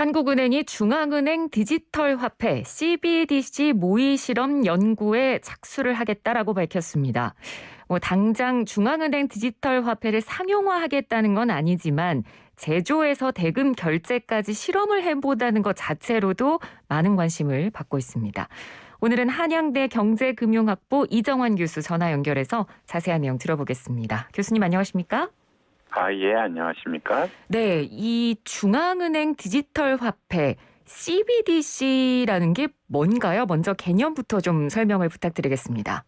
한국은행이 중앙은행 디지털 화폐 CBDC 모의 실험 연구에 착수를 하겠다라고 밝혔습니다. 당장 중앙은행 디지털 화폐를 상용화하겠다는 건 아니지만 제조에서 대금 결제까지 실험을 해보다는 것 자체로도 많은 관심을 받고 있습니다. 오늘은 한양대 경제금융학부 이정환 교수 전화 연결해서 자세한 내용 들어보겠습니다. 교수님 안녕하십니까? 예, 안녕하십니까? 네, 이 중앙은행 디지털 화폐 CBDC라는 게 뭔가요? 먼저 개념부터 좀 설명을 부탁드리겠습니다.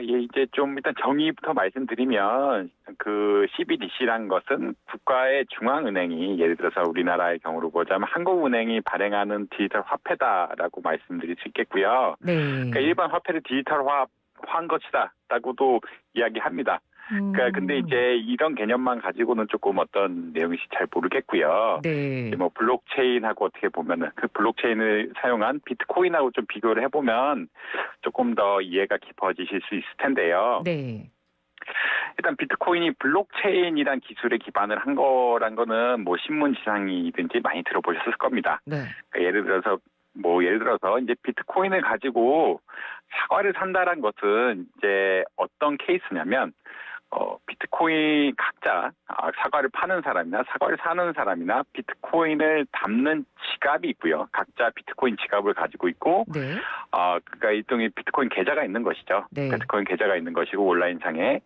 예, 이제 좀 일단 정의부터 말씀드리면 그 CBDC란 것은 국가의 중앙은행이 예를 들어서 우리나라의 경우로 보자면 한국은행이 발행하는 디지털 화폐다라고 말씀드릴 수 있겠고요. 네. 그러니까 일반 화폐를 디지털화한 것이다라고도 이야기합니다. 그러니까 근데 이제 이런 개념만 가지고는 조금 어떤 내용인지 잘 모르겠고요. 네. 뭐 블록체인하고 어떻게 보면은 그 블록체인을 사용한 비트코인하고 좀 비교를 해보면 조금 더 이해가 깊어지실 수 있을 텐데요. 네. 일단 비트코인이 블록체인이란 기술에 기반을 한 거란 거는 뭐 신문 지상이든지 많이 들어보셨을 겁니다. 네. 그러니까 예를 들어서 이제 비트코인을 가지고 사과를 산다란 것은 이제 어떤 케이스냐면 비트코인 각자 사과를 파는 사람이나 사과를 사는 사람이나 비트코인을 담는 지갑이 있고요. 각자 비트코인 지갑을 가지고 있고, 네. 그러니까 일종의 비트코인 계좌가 있는 것이죠. 네. 비트코인 계좌가 있는 것이고 온라인상에.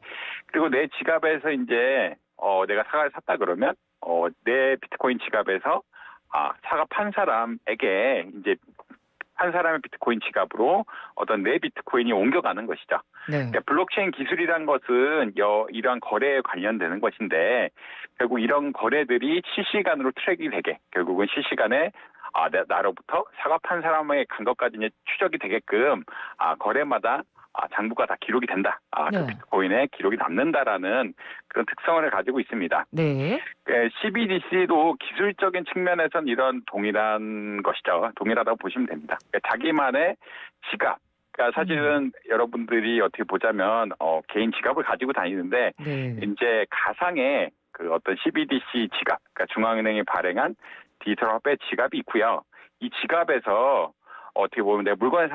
그리고 내 지갑에서 이제 내가 사과를 샀다 그러면 내 비트코인 지갑에서 사과 판 사람에게 이제 한 사람의 비트코인 지갑으로 어떤 내 비트코인이 옮겨가는 것이죠. 네. 그러니까 블록체인 기술이란 것은 이러한 거래에 관련되는 것인데 결국 이런 거래들이 실시간으로 트랙이 되게 결국은 실시간에 나로부터 사과 판 사람에 간 것까지 이제 추적이 되게끔 거래마다 장부가 다 기록이 된다. 네. 그 비트코인에 기록이 남는다라는 그런 특성을 가지고 있습니다. 네. CBDC도 기술적인 측면에선 이런 동일한 것이죠. 동일하다고 보시면 됩니다. 그러니까 자기만의 지갑. 그러니까 사실은 여러분들이 어떻게 보자면 개인 지갑을 가지고 다니는데 네. 이제 가상의 그 어떤 CBDC 지갑, 그러니까 중앙은행이 발행한 디지털 화폐 지갑이 있고요. 이 지갑에서 어떻게 보면 내가 물건을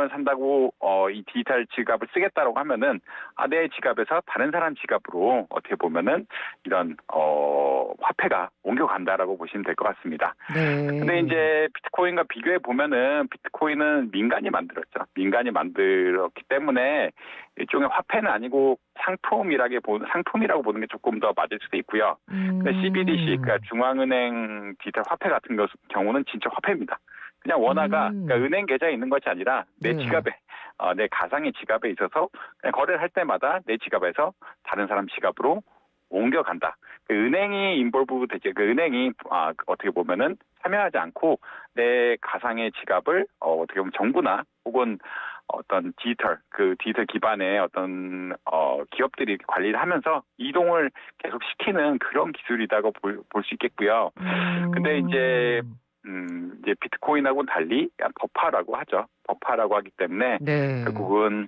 산다고 이 디지털 지갑을 쓰겠다라고 하면은 내 지갑에서 다른 사람 지갑으로 어떻게 보면은 이런 화폐가 옮겨간다라고 보시면 될 것 같습니다. 네. 근데 이제 비트코인과 비교해 보면은 비트코인은 민간이 만들었죠. 민간이 만들었기 때문에 일종의 화폐는 아니고 상품이라고 보는 게 조금 더 맞을 수도 있고요. 그러니까 CBDC, 그러니까 중앙은행 디지털 화폐 같은 경우는 진짜 화폐입니다. 그냥 원화가 그러니까 은행 계좌에 있는 것이 아니라 내 네. 지갑에 내 가상의 지갑에 있어서 그냥 거래를 할 때마다 내 지갑에서 다른 사람 지갑으로 옮겨간다. 그 은행이 인볼브 되지. 그 은행이 어떻게 보면은 참여하지 않고 내 가상의 지갑을 어떻게 보면 정부나 혹은 어떤 디지털 기반의 어떤 기업들이 관리를 하면서 이동을 계속 시키는 그런 기술이라고 볼 수 있겠고요. 근데 이제 비트코인하고는 달리 버파라고 하죠. 버파라고 하기 때문에 네. 결국은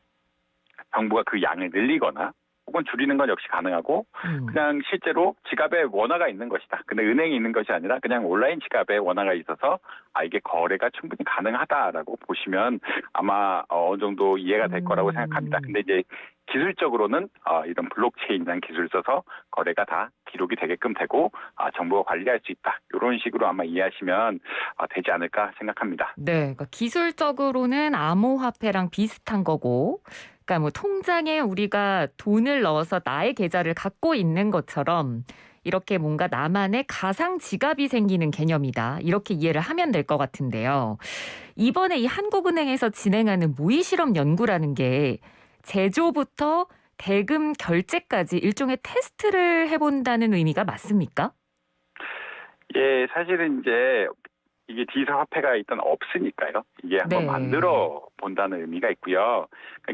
정부가 그 양을 늘리거나 혹은 줄이는 건 역시 가능하고 그냥 실제로 지갑에 원화가 있는 것이다. 근데 은행이 있는 것이 아니라 그냥 온라인 지갑에 원화가 있어서 이게 거래가 충분히 가능하다라고 보시면 아마 어느 정도 이해가 될 거라고 생각합니다. 근데 이제 기술적으로는 이런 블록체인이라는 기술을 써서 거래가 다 기록이 되게끔 되고 정부가 관리할 수 있다. 이런 식으로 아마 이해하시면 되지 않을까 생각합니다. 네. 그러니까 기술적으로는 암호화폐랑 비슷한 거고, 그러니까 뭐 통장에 우리가 돈을 넣어서 나의 계좌를 갖고 있는 것처럼 이렇게 뭔가 나만의 가상 지갑이 생기는 개념이다. 이렇게 이해를 하면 될 것 같은데요. 이번에 이 한국은행에서 진행하는 모의 실험 연구라는 게 제조부터 대금 결제까지 일종의 테스트를 해본다는 의미가 맞습니까? 예, 사실은 이제 이게 디지털 화폐가 일단 없으니까요. 이게 한번 만들어 본다는 의미가 있고요.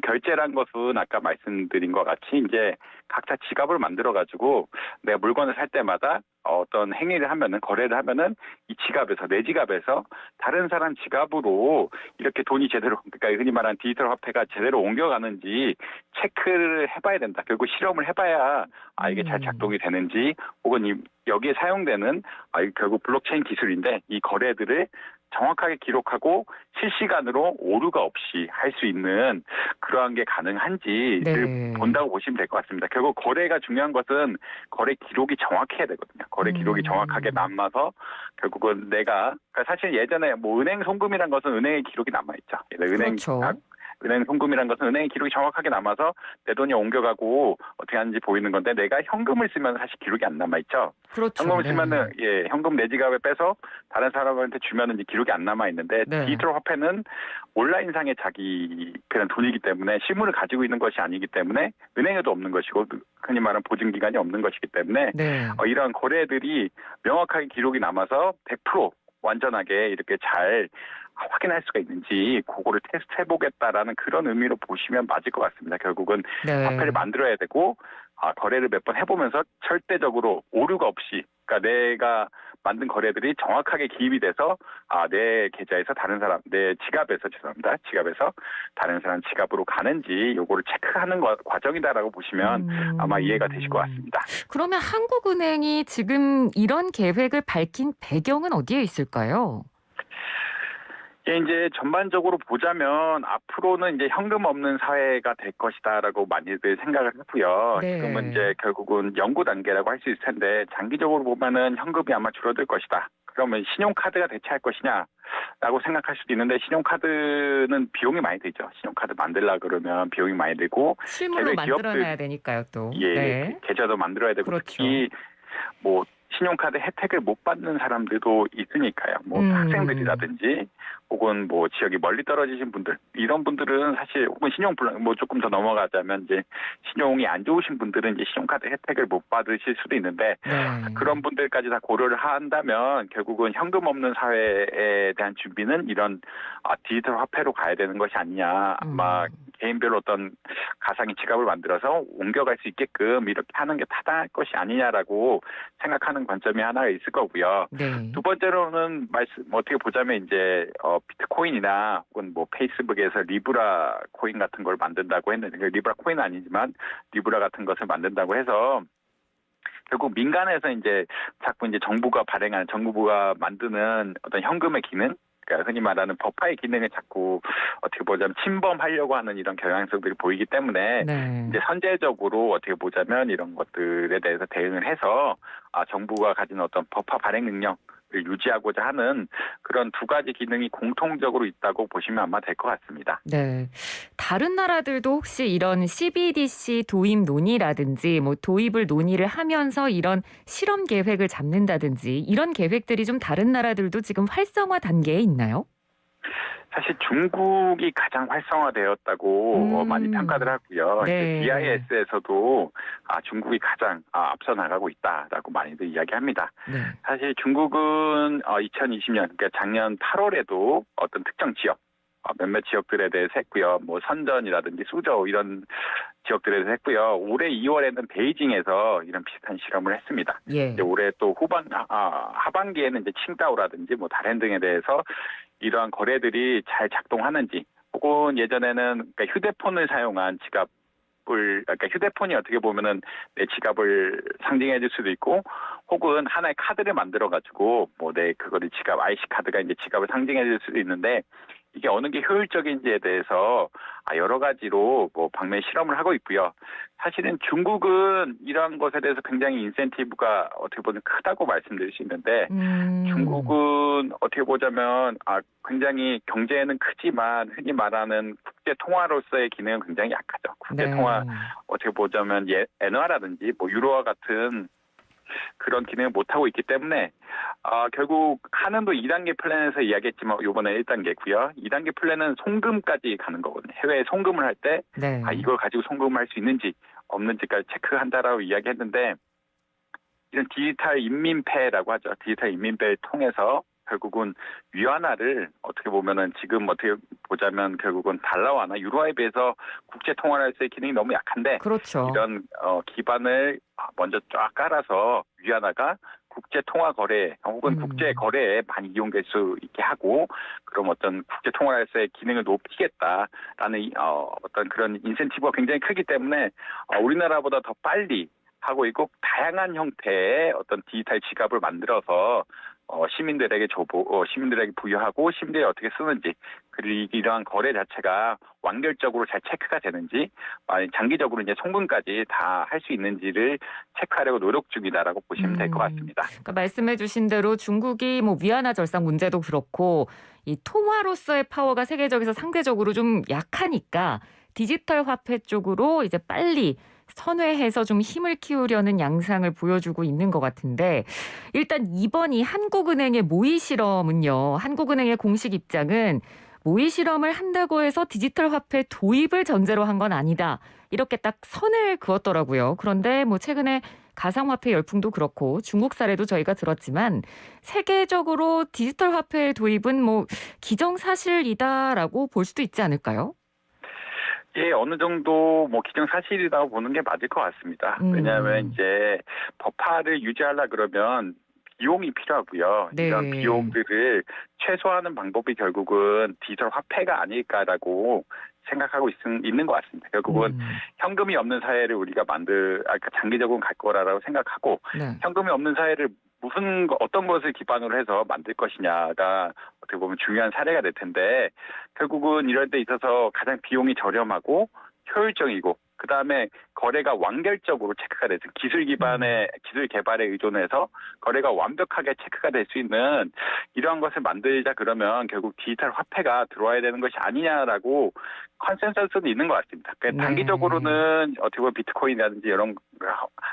결제란 것은 아까 말씀드린 것 같이 이제 각자 지갑을 만들어 가지고 내가 물건을 살 때마다 어떤 행위를 하면은 거래를 하면은 이 지갑에서 내 지갑에서 다른 사람 지갑으로 이렇게 돈이 제대로 그러니까 흔히 말하는 디지털 화폐가 제대로 옮겨가는지 체크를 해봐야 된다. 결국 실험을 해봐야 이게 잘 작동이 되는지 혹은 여기에 사용되는 결국 블록체인 기술인데 이 거래들을 정확하게 기록하고 실시간으로 오류가 없이 할 수 있는 그러한 게 가능한지를 네. 본다고 보시면 될 것 같습니다. 결국 거래가 중요한 것은 거래 기록이 정확해야 되거든요. 거래 기록이 정확하게 남아서 결국은 그러니까 사실 예전에 뭐 은행 송금이란 것은 은행의 기록이 남아있죠. 그렇죠. 은행 송금이란 것은 은행의 기록이 정확하게 남아서 내 돈이 옮겨가고 어떻게 하는지 보이는 건데 내가 현금을 쓰면 사실 기록이 안 남아있죠. 그렇죠. 현금을 네. 쓰면은 현금 내 지갑에 빼서 다른 사람한테 주면은 이제 기록이 안 남아 있는데 네. 디지털 화폐는 온라인상의 자기 그런 돈이기 때문에 실물을 가지고 있는 것이 아니기 때문에 은행에도 없는 것이고 흔히 말하는 보증 기간이 없는 것이기 때문에 네. 이러한 거래들이 명확하게 기록이 남아서 100% 완전하게 이렇게 잘 확인할 수가 있는지 그거를 테스트해보겠다라는 그런 의미로 보시면 맞을 것 같습니다. 결국은 네. 화폐를 만들어야 되고 거래를 몇 번 해보면서 절대적으로 오류가 없이 그러니까 내가 만든 거래들이 정확하게 기입이 돼서 내 계좌에서 다른 사람 내 지갑에서 지갑에서 다른 사람 지갑으로 가는지 요거를 체크하는 과정이다라고 보시면 아마 이해가 되실 것 같습니다. 그러면 한국은행이 지금 이런 계획을 밝힌 배경은 어디에 있을까요? 이제 전반적으로 보자면 앞으로는 이제 현금 없는 사회가 될 것이다라고 많이들 생각을 하고요. 네. 지금은 이제 결국은 연구 단계라고 할 수 있을 텐데 장기적으로 보면은 현금이 아마 줄어들 것이다. 그러면 신용카드가 대체할 것이냐라고 생각할 수도 있는데 신용카드는 비용이 많이 들죠. 신용카드 만들려 그러면 비용이 많이 들고 실물로 개별 기업들 만들어놔야 되니까요, 또. 예, 네. 계좌도 만들어야 되고 그렇죠. 특히 뭐 신용카드 혜택을 못 받는 사람들도 있으니까요. 뭐 학생들이라든지 혹은 뭐 지역이 멀리 떨어지신 분들 이런 분들은 사실 혹은 신용불량 뭐 조금 더 넘어가자면 이제 신용이 안 좋으신 분들은 이제 신용카드 혜택을 못 받으실 수도 있는데 네. 그런 분들까지 다 고려를 한다면 결국은 현금 없는 사회에 대한 준비는 이런 디지털 화폐로 가야 되는 것이 아니냐. 아마 개인별로 어떤 가상의 지갑을 만들어서 옮겨갈 수 있게끔 이렇게 하는 게 타당할 것이 아니냐라고 생각하는 관점이 하나 있을 거고요. 네. 두 번째로는 어떻게 보자면 이제 비트코인이나 혹은 뭐 페이스북에서 리브라 코인 같은 걸 만든다고 했는데 리브라 코인은 아니지만 리브라 같은 것을 만든다고 해서 결국 민간에서 이제 자꾸 이제 정부가 만드는 어떤 현금의 기능 그러니까 흔히 말하는 법화의 기능을 자꾸 어떻게 보자면 침범하려고 하는 이런 경향성들이 보이기 때문에 네. 이제 선제적으로 어떻게 보자면 이런 것들에 대해서 대응을 해서 정부가 가진 어떤 법화 발행 능력을 유지하고자 하는 그런 두 가지 기능이 공통적으로 있다고 보시면 아마 될 것 같습니다. 네. 다른 나라들도 혹시 이런 CBDC 도입 논의라든지 뭐 도입을 논의를 하면서 이런 실험 계획을 잡는다든지 이런 계획들이 좀 다른 나라들도 지금 활성화 단계에 있나요? 사실 중국이 가장 활성화되었다고 많이 평가를 하고요. 네. BIS에서도 중국이 가장 앞서 나가고 있다라고 많이들 이야기합니다. 네. 사실 중국은 2020년 그러니까 작년 8월에도 어떤 특정 지역 몇몇 지역들에 대해서 했고요. 뭐 선전이라든지 수저우 이런 지역들에 대해서 했고요. 올해 2월에는 베이징에서 이런 비슷한 실험을 했습니다. 예. 이제 올해 또 하반기에는 이제 칭다오라든지 뭐 다른 등에 대해서 이러한 거래들이 잘 작동하는지 혹은 예전에는 그러니까 휴대폰을 사용한 그러니까 휴대폰이 어떻게 보면은 내 지갑을 상징해 줄 수도 있고 혹은 하나의 카드를 만들어 가지고 뭐 내 그거를 IC 카드가 이제 지갑을 상징해 줄 수도 있는데 이게 어느 게 효율적인지에 대해서 여러 가지로 뭐 방면 실험을 하고 있고요. 사실은 중국은 이러한 것에 대해서 굉장히 인센티브가 어떻게 보면 크다고 말씀드릴 수 있는데 중국은 어떻게 보자면 굉장히 경제는 크지만 흔히 말하는 국제 통화로서의 기능은 굉장히 약하죠. 국제 통화 어떻게 보자면 엔화라든지 뭐 유로화 같은 그런 기능을 못하고 있기 때문에 결국 한은도 2단계 플랜에서 이야기했지만 이번에 1단계고요. 2단계 플랜은 송금까지 가는 거거든요. 해외에 송금을 할 때 네. 이걸 가지고 송금을 할 수 있는지 없는지까지 체크한다라고 이야기했는데 이런 디지털 인민폐라고 하죠. 디지털 인민폐를 통해서 결국은 위안화를 어떻게 보면은 지금 어떻게 보자면 결국은 달러화나 유로화에 비해서 국제 통화로서의 기능이 너무 약한데 그렇죠. 이런 기반을 먼저 쫙 깔아서 위안화가 국제 통화 거래 혹은 국제 거래에 많이 이용될 수 있게 하고 그럼 어떤 국제 통화에서의 기능을 높이겠다라는 어떤 그런 인센티브가 굉장히 크기 때문에 우리나라보다 더 빨리 하고 있고 다양한 형태의 어떤 디지털 지갑을 만들어서 시민들에게 시민들에게 부여하고 시민들이 어떻게 쓰는지 그리고 이러한 거래 자체가 완결적으로 잘 체크가 되는지 장기적으로 이제 송금까지 다 할 수 있는지를 체크하려고 노력 중이다라고 보시면 될 것 같습니다. 그러니까 말씀해주신 대로 중국이 뭐 위안화 절상 문제도 그렇고 이 통화로서의 파워가 세계적에서 상대적으로 좀 약하니까 디지털 화폐 쪽으로 이제 빨리 선회해서 좀 힘을 키우려는 양상을 보여주고 있는 것 같은데 일단 이번 이 한국은행의 모의 실험은요. 한국은행의 공식 입장은 모의 실험을 한다고 해서 디지털 화폐 도입을 전제로 한 건 아니다. 이렇게 딱 선을 그었더라고요. 그런데 뭐 최근에 가상화폐 열풍도 그렇고 중국 사례도 저희가 들었지만 세계적으로 디지털 화폐 도입은 뭐 기정사실이다라고 볼 수도 있지 않을까요? 예, 어느 정도 뭐 기정사실이라고 보는 게 맞을 것 같습니다. 왜냐하면 이제 법화를 유지하려 그러면 비용이 필요하고요. 네. 이런 비용들을 최소화하는 방법이 결국은 디지털 화폐가 아닐까라고 생각하고 있는 것 같습니다. 결국은 현금이 없는 사회를 우리가 장기적으로 갈 거라고 생각하고 네. 현금이 없는 사회를 어떤 것을 기반으로 해서 만들 것이냐가 어떻게 보면 중요한 사례가 될 텐데 결국은 이런 데 있어서 가장 비용이 저렴하고 효율적이고 그다음에 거래가 완결적으로 체크가 돼서 기술 개발에 의존해서 거래가 완벽하게 체크가 될 수 있는 이러한 것을 만들자 그러면 결국 디지털 화폐가 들어와야 되는 것이 아니냐라고 컨센서스는 있는 것 같습니다. 그러니까 단기적으로는 어떻게 보면 비트코인이라든지 이런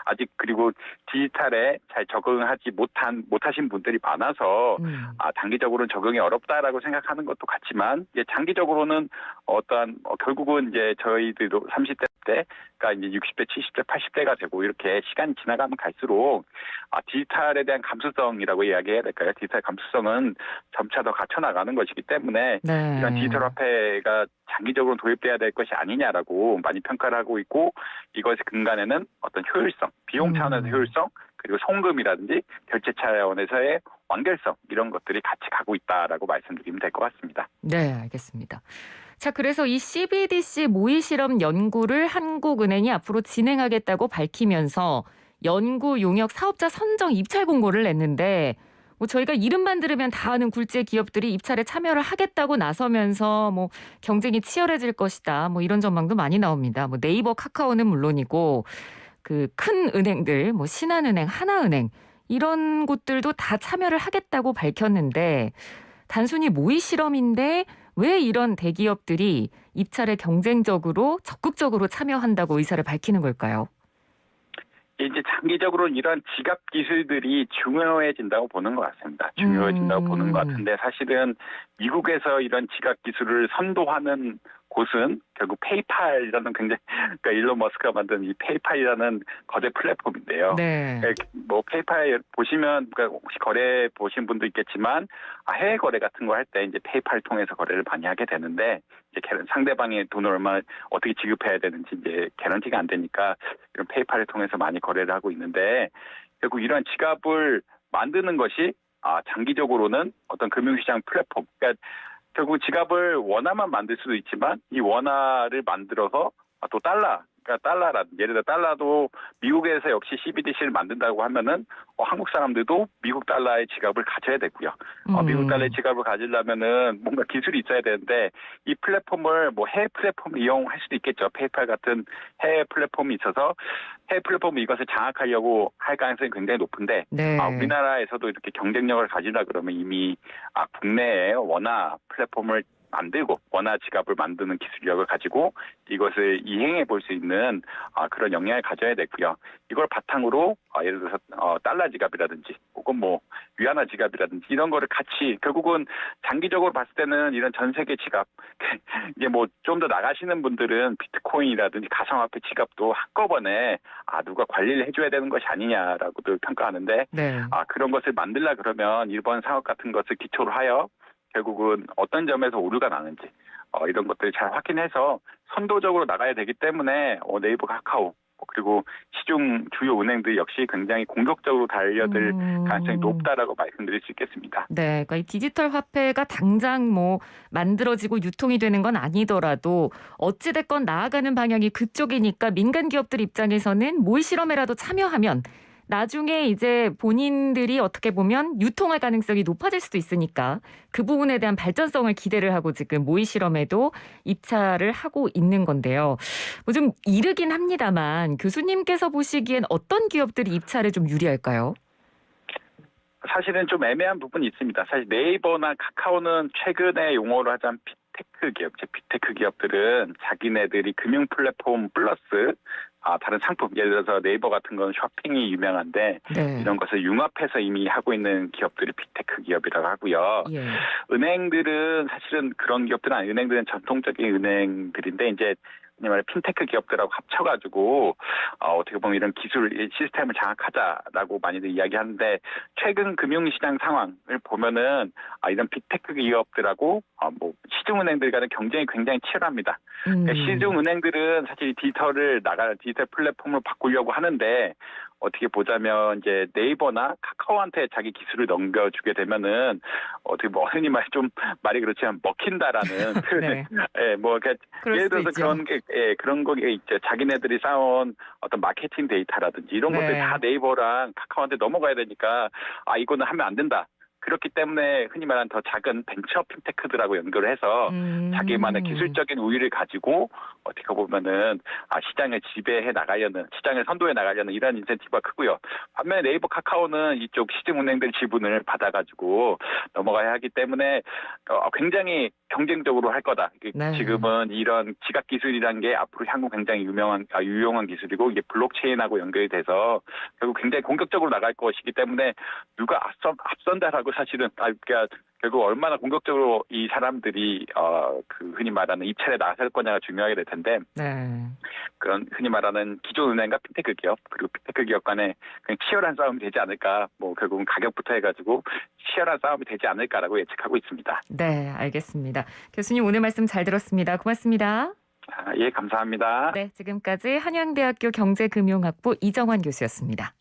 아직 그리고 디지털에 잘 적응하지 못하신 분들이 많아서 단기적으로는 적응이 어렵다라고 생각하는 것도 같지만 이제 장기적으로는 어떠한 결국은 이제 저희들도 30대 때가 이제 60대, 70대, 80대가 되고 이렇게 시간이 지나가면 갈수록 디지털에 대한 감수성이라고 이야기해야 될까요? 디지털 감수성은 점차 더 갖춰나가는 것이기 때문에 네. 이런 디지털 화폐가 장기적으로 도입돼야 될 것이 아니냐라고 많이 평가를 하고 있고 이것의 근간에는 어떤 효율성, 비용 차원에서 효율성 그리고 송금이라든지 결제 차원에서의 완결성 이런 것들이 같이 가고 있다라고 말씀드리면 될 것 같습니다. 네, 알겠습니다. 자, 그래서 이 CBDC 모의 실험 연구를 한국은행이 앞으로 진행하겠다고 밝히면서 연구 용역 사업자 선정 입찰 공고를 냈는데 뭐 저희가 이름만 들으면 다 아는 굴지의 기업들이 입찰에 참여를 하겠다고 나서면서 뭐 경쟁이 치열해질 것이다. 뭐 이런 전망도 많이 나옵니다. 뭐 네이버, 카카오는 물론이고 그 큰 은행들, 뭐 신한은행, 하나은행 이런 곳들도 다 참여를 하겠다고 밝혔는데 단순히 모의 실험인데 왜 이런 대기업들이 입찰에 경쟁적으로 적극적으로 참여한다고 의사를 밝히는 걸까요? 이제 장기적으로 이런 지갑 기술들이 중요해진다고 보는 것 같습니다. 중요해진다고 보는 것 같은데 사실은 미국에서 이런 지갑 기술을 선도하는 곳은 결국 페이팔이라는 그러니까 일론 머스크가 만든 이 페이팔이라는 거대 플랫폼인데요. 네. 뭐 페이팔 보시면 그러니까 혹시 거래 보신 분도 있겠지만 해외 거래 같은 거 할 때 이제 페이팔 통해서 거래를 많이 하게 되는데 이제 상대방의 돈을 얼마 어떻게 지급해야 되는지 이제 개런티가 안 되니까 이런 페이팔을 통해서 많이 거래를 하고 있는데 결국 이러한 지갑을 만드는 것이 장기적으로는 어떤 금융시장 플랫폼 그러니까 결국 지갑을 원화만 만들 수도 있지만 이 원화를 만들어서 또 예를 들어 달러도 미국에서 역시 CBDC를 만든다고 하면은 한국 사람들도 미국 달러의 지갑을 가져야 되고요. 미국 달러의 지갑을 가지려면은 뭔가 기술이 있어야 되는데 이 플랫폼을 뭐 해외 플랫폼을 이용할 수도 있겠죠. 페이팔 같은 해외 플랫폼이 있어서 해외 플랫폼이 이것을 장악하려고 할 가능성이 굉장히 높은데 네. 우리나라에서도 이렇게 경쟁력을 가지려 그러면 이미 국내에 원화 플랫폼을 만들고 원화 지갑을 만드는 기술력을 가지고 이것을 이행해 볼 수 있는 그런 역량을 가져야 되고요. 이걸 바탕으로 예를 들어서 달러 지갑이라든지 혹은 뭐 위안화 지갑이라든지 이런 거를 같이 결국은 장기적으로 봤을 때는 이런 전 세계 지갑 이제 뭐 좀 더 나가시는 분들은 비트코인이라든지 가상화폐 지갑도 한꺼번에 누가 관리를 해줘야 되는 것이 아니냐라고도 평가하는데 네. 그런 것을 만들려 그러면 일본 사업 같은 것을 기초로 하여 결국은 어떤 점에서 오류가 나는지 이런 것들을 잘 확인해서 선도적으로 나가야 되기 때문에 네이버, 카카오 그리고 시중 주요 은행들 역시 굉장히 공격적으로 달려들 가능성이 높다라고 말씀드릴 수 있겠습니다. 네, 그러니까 이 디지털 화폐가 당장 뭐 만들어지고 유통이 되는 건 아니더라도 어찌됐건 나아가는 방향이 그쪽이니까 민간 기업들 입장에서는 모의 실험에라도 참여하면 나중에 이제 본인들이 어떻게 보면 유통할 가능성이 높아질 수도 있으니까 그 부분에 대한 발전성을 기대를 하고 지금 모의 실험에도 입찰을 하고 있는 건데요. 뭐 좀 이르긴 합니다만 교수님께서 보시기엔 어떤 기업들이 입찰에 좀 유리할까요? 사실은 좀 애매한 부분이 있습니다. 사실 네이버나 카카오는 최근에 용어로 하자면 빅테크 기업, 빅테크 기업들은 자기네들이 금융 플랫폼 플러스 다른 상품, 예를 들어서 네이버 같은 건 쇼핑이 유명한데 네. 이런 것을 융합해서 이미 하고 있는 기업들이 빅테크 기업이라고 하고요. 예. 은행들은 사실은 그런 기업들은 아니에요. 은행들은 전통적인 은행들인데 이제 말해 핀테크 기업들하고 합쳐가지고 어떻게 보면 이런 기술 시스템을 장악하자라고 많이들 이야기하는데 최근 금융시장 상황을 보면은 이런 빅테크 기업들하고 뭐 시중은행들 간의 경쟁이 굉장히 치열합니다. 그러니까 시중은행들은 사실 디지털 플랫폼을 바꾸려고 하는데 어떻게 보자면 이제 네이버나 카카오한테 자기 기술을 넘겨주게 되면은 어떻게 뭐 흔히 말 좀 말이 그렇지만 먹힌다라는 네. 예, 뭐 그럴 예를 수도 들어서 있죠. 그런 거 있죠. 자기네들이 쌓은 어떤 마케팅 데이터라든지 이런 네. 것들 다 네이버랑 카카오한테 넘어가야 되니까 이거는 하면 안 된다. 그렇기 때문에 흔히 말하는 더 작은 벤처 핀테크들하고 연결을 해서 자기만의 기술적인 우위를 가지고 어떻게 보면은 시장을 지배해 나가려는, 시장을 선도해 나가려는 이런 인센티브가 크고요. 반면에 네이버, 카카오는 이쪽 시중은행들 지분을 받아가지고 넘어가야 하기 때문에 굉장히 경쟁적으로 할 거다. 네. 지금은 이런 지각 기술이라는 게 앞으로 향후 굉장히 유용한 기술이고 이게 블록체인하고 연결이 돼서 결국 굉장히 공격적으로 나갈 것이기 때문에 누가 앞선다라고 사실은 그러니까 결국 얼마나 공격적으로 이 사람들이 그 흔히 말하는 입찰에 나설 거냐가 중요하게 될 텐데 네. 그런 흔히 말하는 기존 은행과 핀테크 기업 그리고 핀테크 기업 간에 그냥 치열한 싸움이 되지 않을까 뭐 결국은 가격부터 해가지고 치열한 싸움이 되지 않을까라고 예측하고 있습니다. 네, 알겠습니다. 교수님 오늘 말씀 잘 들었습니다. 고맙습니다. 예, 감사합니다. 네, 지금까지 한양대학교 경제금융학부 이정환 교수였습니다.